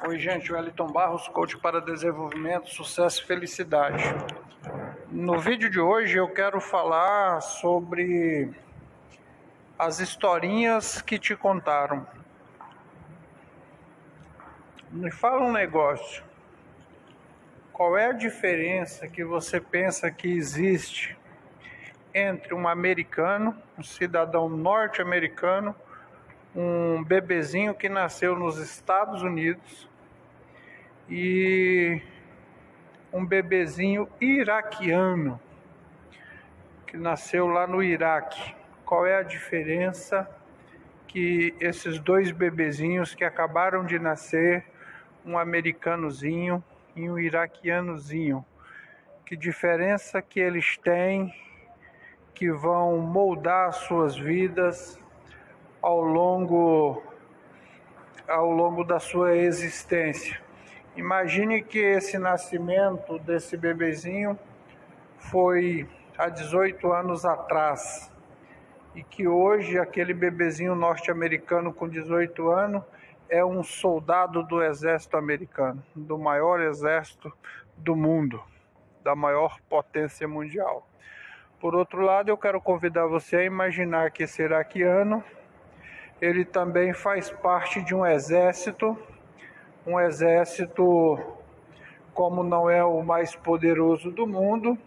Oi gente, Wellington Barros, coach para desenvolvimento, sucesso e felicidade. No vídeo de hoje eu quero falar sobre as historinhas que te contaram. Me fala um negócio, qual é a diferença que você pensa que existe entre um americano, um cidadão norte-americano, um bebezinho que nasceu nos Estados Unidos e um bebezinho iraquiano que nasceu lá no Iraque? Qual é a diferença que esses dois bebezinhos que acabaram de nascer, um americanozinho e um iraquianozinho, que diferença que eles têm que vão moldar suas vidas ao longo da sua existência? Imagine que esse nascimento desse bebezinho foi há 18 anos atrás e que hoje aquele bebezinho norte-americano com 18 anos é um soldado do exército americano, do maior exército do mundo, da maior potência mundial. Por outro lado, eu quero convidar você a imaginar que esse iraquiano, ele também faz parte de um exército, como não é o mais poderoso do mundo,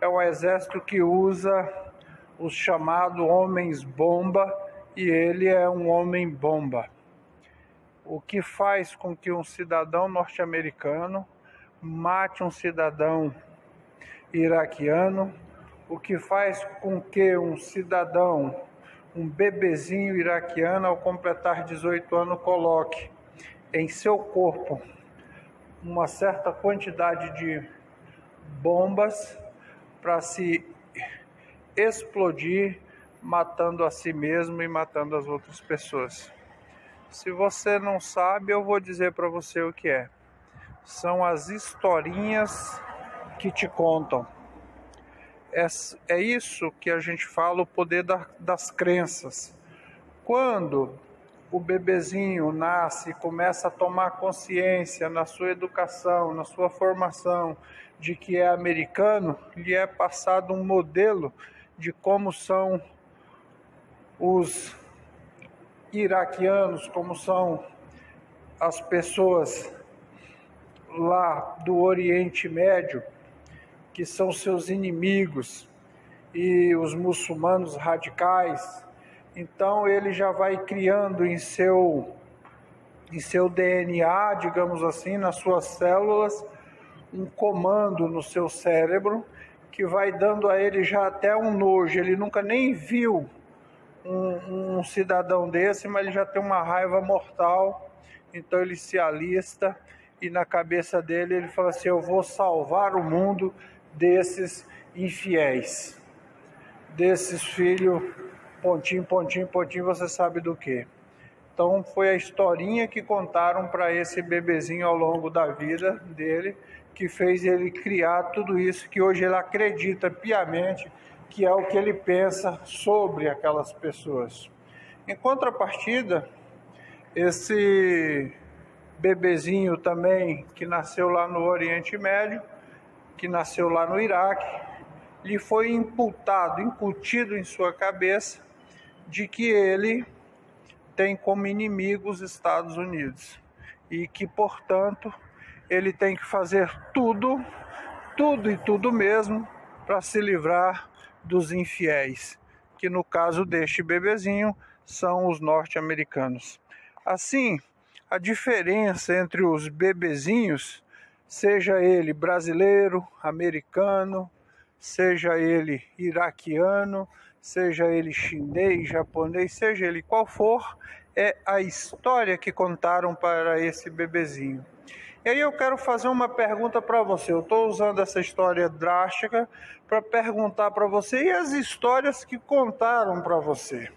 é um exército que usa os chamados homens-bomba, e ele é um homem-bomba. O que faz com que um cidadão norte-americano mate um cidadão iraquiano, o que faz com que um bebezinho iraquiano, ao completar 18 anos, coloque em seu corpo uma certa quantidade de bombas para se explodir, matando a si mesmo e matando as outras pessoas. Se você não sabe, eu vou dizer para você o que é. São as historinhas que te contam. É isso que a gente fala, o poder das crenças. Quando o bebezinho nasce e começa a tomar consciência na sua educação, na sua formação, de que é americano, lhe é passado um modelo de como são os iraquianos, como são as pessoas lá do Oriente Médio, que são seus inimigos, e os muçulmanos radicais. Então ele já vai criando em seu DNA, digamos assim, nas suas células, um comando no seu cérebro que vai dando a ele já até um nojo. Ele nunca nem viu um cidadão desse, mas ele já tem uma raiva mortal. Então ele se alista e na cabeça dele ele fala assim: eu vou salvar o mundo desses infiéis, desses filhos, pontinho, pontinho, pontinho, você sabe do que. Então foi a historinha que contaram para esse bebezinho ao longo da vida dele, que fez ele criar tudo isso que hoje ele acredita piamente que é o que ele pensa sobre aquelas pessoas. Em contrapartida, esse bebezinho também que nasceu lá no Oriente Médio, que nasceu lá no Iraque, lhe foi incutido em sua cabeça de que ele tem como inimigo os Estados Unidos e que, portanto, ele tem que fazer tudo e tudo mesmo para se livrar dos infiéis, que no caso deste bebezinho são os norte-americanos. Assim, a diferença entre os bebezinhos, seja ele brasileiro, americano, seja ele iraquiano, seja ele chinês, japonês, seja ele qual for, é a história que contaram para esse bebezinho. E aí eu quero fazer uma pergunta para você. Eu estou usando essa história drástica para perguntar para você: e as histórias que contaram para você?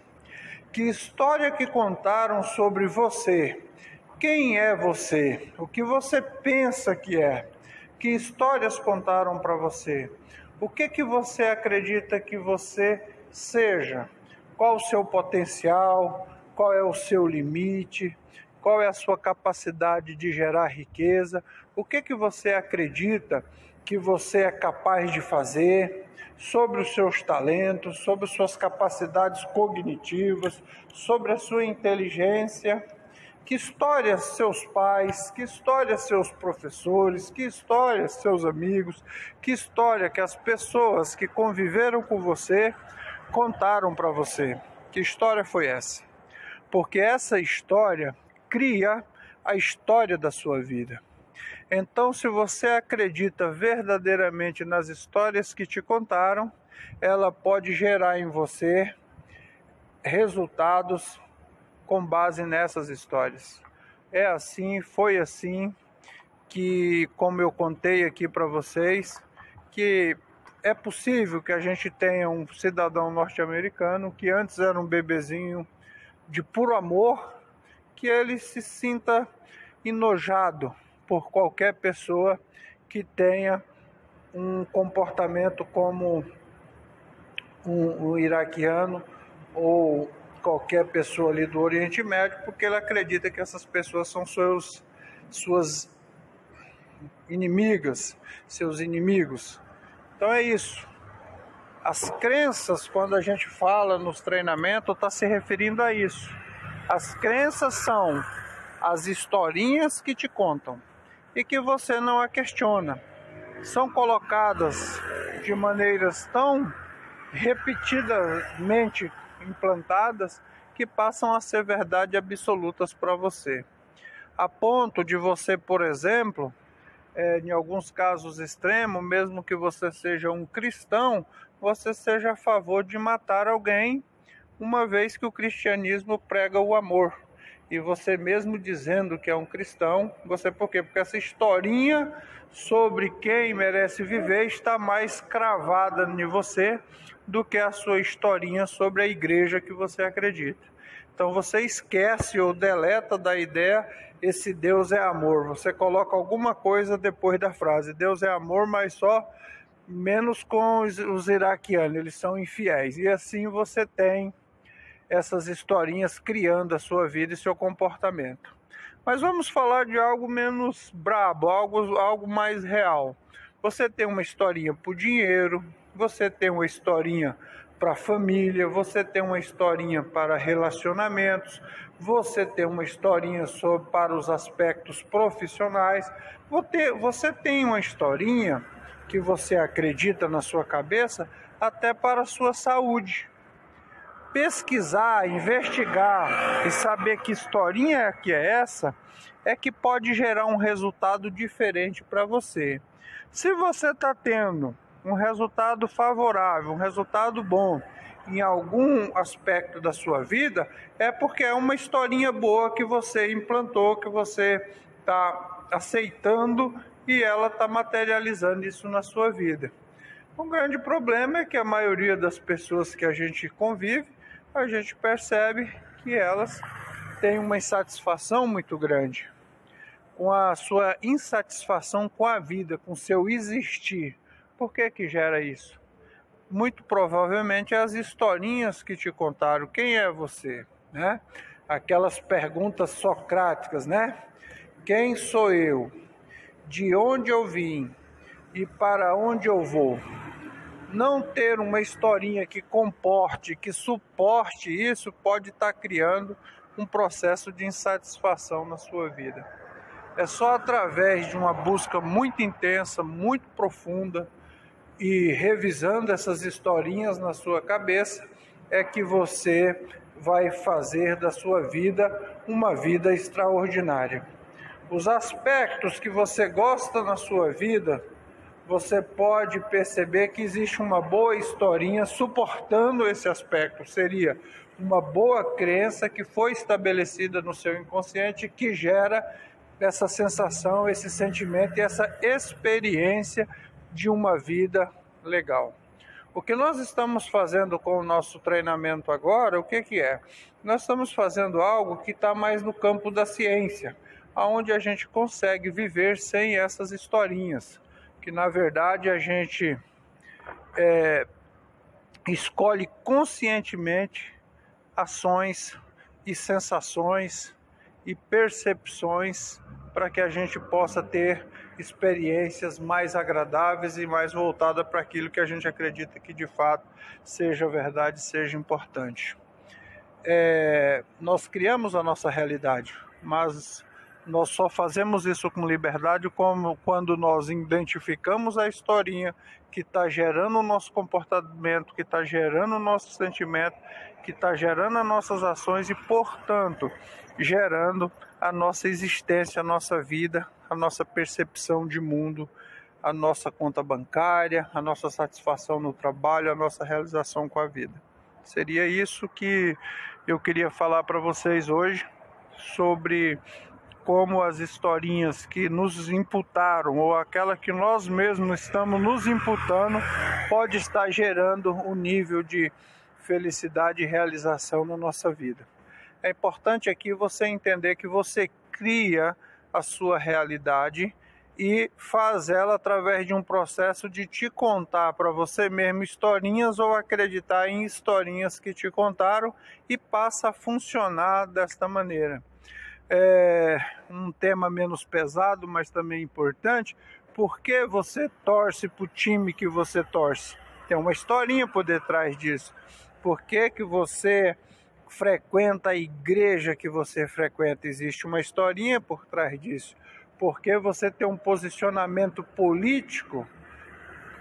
Que história que contaram sobre você? Quem é você? O que você pensa que é? Que histórias contaram para você? O que você acredita que você seja? Qual o seu potencial? Qual é o seu limite? qual é a sua capacidade de gerar riqueza, o que você acredita que você é capaz de fazer, sobre os seus talentos, sobre suas capacidades cognitivas, sobre a sua inteligência. Que história seus pais, que história seus professores, que história seus amigos, que história que as pessoas que conviveram com você contaram para você. Que história foi essa? Porque essa história cria a história da sua vida. Então, se você acredita verdadeiramente nas histórias que te contaram, ela pode gerar em você resultados com base nessas histórias. É assim, foi assim que, como eu contei aqui para vocês, que é possível que a gente tenha um cidadão norte-americano que antes era um bebezinho de puro amor, que ele se sinta enojado por qualquer pessoa que tenha um comportamento como um iraquiano ou qualquer pessoa ali do Oriente Médio, porque ele acredita que essas pessoas são suas inimigas, seus inimigos. Então é isso. As crenças, quando a gente fala nos treinamentos, está se referindo a isso. As crenças são as historinhas que te contam e que você não a questiona. São colocadas de maneiras tão repetidamente implantadas que passam a ser verdade absolutas para você. A ponto de você, por exemplo, em alguns casos extremos, mesmo que você seja um cristão, você seja a favor de matar alguém, uma vez que o cristianismo prega o amor. E você mesmo dizendo que é um cristão, por quê? Porque essa historinha sobre quem merece viver está mais cravada em você do que a sua historinha sobre a igreja que você acredita. Então você esquece ou deleta da ideia esse Deus é amor. Você coloca alguma coisa depois da frase Deus é amor, mas só menos com os iraquianos, eles são infiéis. E assim você tem essas historinhas criando a sua vida e seu comportamento. Mas vamos falar de algo menos brabo, algo mais real. Você tem uma historinha para o dinheiro, você tem uma historinha para a família, você tem uma historinha para relacionamentos, você tem uma historinha para os aspectos profissionais, você tem uma historinha que você acredita na sua cabeça até para a sua saúde. Pesquisar, investigar e saber que historinha que é essa, é que pode gerar um resultado diferente para você. Se você está tendo um resultado favorável, um resultado bom em algum aspecto da sua vida, é porque é uma historinha boa que você implantou, que você está aceitando e ela está materializando isso na sua vida. O grande problema é que a maioria das pessoas que a gente convive, a gente percebe que elas têm uma insatisfação muito grande com a sua insatisfação com a vida, com o seu existir. Por que que gera isso? Muito provavelmente as historinhas que te contaram. Quem é você? Né? Aquelas perguntas socráticas, né? Quem sou eu? De onde eu vim? E para onde eu vou? Não ter uma historinha que comporte, que suporte isso, pode estar criando um processo de insatisfação na sua vida. É só através de uma busca muito intensa, muito profunda e revisando essas historinhas na sua cabeça, é que você vai fazer da sua vida uma vida extraordinária. Os aspectos que você gosta na sua vida, você pode perceber que existe uma boa historinha suportando esse aspecto. Seria uma boa crença que foi estabelecida no seu inconsciente, que gera essa sensação, esse sentimento e essa experiência de uma vida legal. O que nós estamos fazendo com o nosso treinamento agora, o que que é? Nós estamos fazendo algo que está mais no campo da ciência, onde a gente consegue viver sem essas historinhas, que na verdade a gente escolhe conscientemente ações e sensações e percepções para que a gente possa ter experiências mais agradáveis e mais voltadas para aquilo que a gente acredita que de fato seja verdade, seja importante. Nós criamos a nossa realidade, mas nós só fazemos isso com liberdade quando nós identificamos a historinha que está gerando o nosso comportamento, que está gerando o nosso sentimento, que está gerando as nossas ações e, portanto, gerando a nossa existência, a nossa vida, a nossa percepção de mundo, a nossa conta bancária, a nossa satisfação no trabalho, a nossa realização com a vida. Seria isso que eu queria falar para vocês hoje, sobre como as historinhas que nos imputaram ou aquela que nós mesmos estamos nos imputando pode estar gerando um nível de felicidade e realização na nossa vida. É importante aqui você entender que você cria a sua realidade e faz ela através de um processo de te contar para você mesmo historinhas ou acreditar em historinhas que te contaram e passa a funcionar desta maneira. É um tema menos pesado, mas também importante. Por que você torce para o time que você torce? Tem uma historinha por detrás disso. Por que você frequenta a igreja que você frequenta? Existe uma historinha por trás disso. Por que você tem um posicionamento político,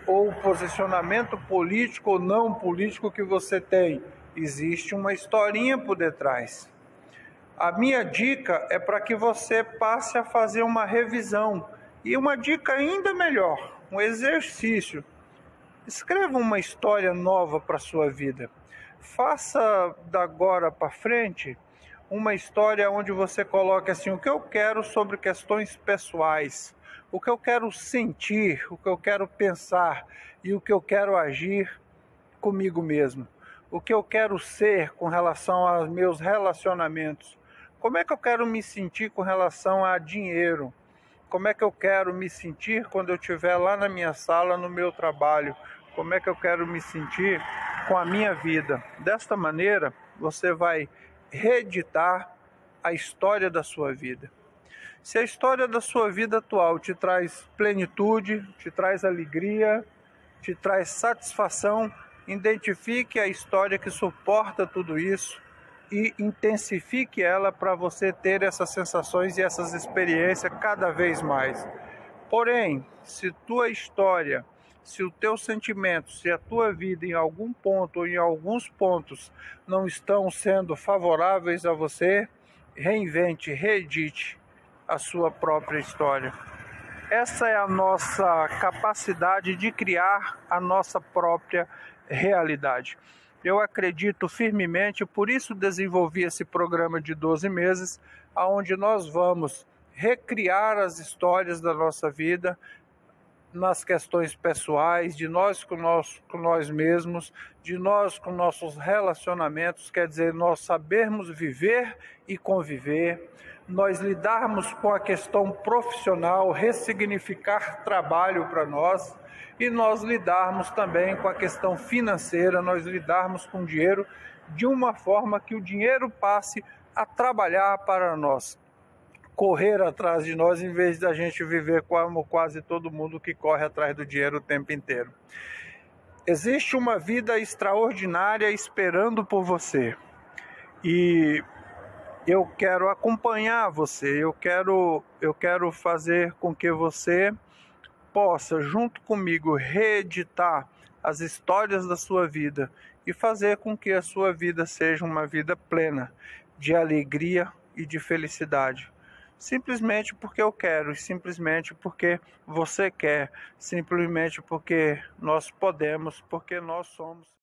ou posicionamento político ou não político que você tem? Existe uma historinha por detrás. A minha dica é para que você passe a fazer uma revisão. E uma dica ainda melhor, um exercício. Escreva uma história nova para a sua vida. Faça da agora para frente uma história onde você coloque assim, o que eu quero sobre questões pessoais, o que eu quero sentir, o que eu quero pensar e o que eu quero agir comigo mesmo. O que eu quero ser com relação aos meus relacionamentos. Como é que eu quero me sentir com relação a dinheiro? Como é que eu quero me sentir quando eu estiver lá na minha sala, no meu trabalho? Como é que eu quero me sentir com a minha vida? Desta maneira, você vai reeditar a história da sua vida. Se a história da sua vida atual te traz plenitude, te traz alegria, te traz satisfação, identifique a história que suporta tudo isso e intensifique ela para você ter essas sensações e essas experiências cada vez mais. Porém, se tua história, se o teu sentimento, se a tua vida em algum ponto ou em alguns pontos não estão sendo favoráveis a você, reinvente, reedite a sua própria história. Essa é a nossa capacidade de criar a nossa própria realidade. Eu acredito firmemente, por isso desenvolvi esse programa de 12 meses, onde nós vamos recriar as histórias da nossa vida, nas questões pessoais, de nós com nós mesmos, de nós com nossos relacionamentos, quer dizer, nós sabermos viver e conviver, nós lidarmos com a questão profissional, ressignificar trabalho para nós, e nós lidarmos também com a questão financeira, nós lidarmos com o dinheiro de uma forma que o dinheiro passe a trabalhar para nós, correr atrás de nós, em vez da gente viver como quase todo mundo que corre atrás do dinheiro o tempo inteiro. Existe uma vida extraordinária esperando por você. E eu quero acompanhar você, eu quero fazer com que você possa, junto comigo, reeditar as histórias da sua vida e fazer com que a sua vida seja uma vida plena de alegria e de felicidade. Simplesmente porque eu quero, simplesmente porque você quer, simplesmente porque nós podemos, porque nós somos.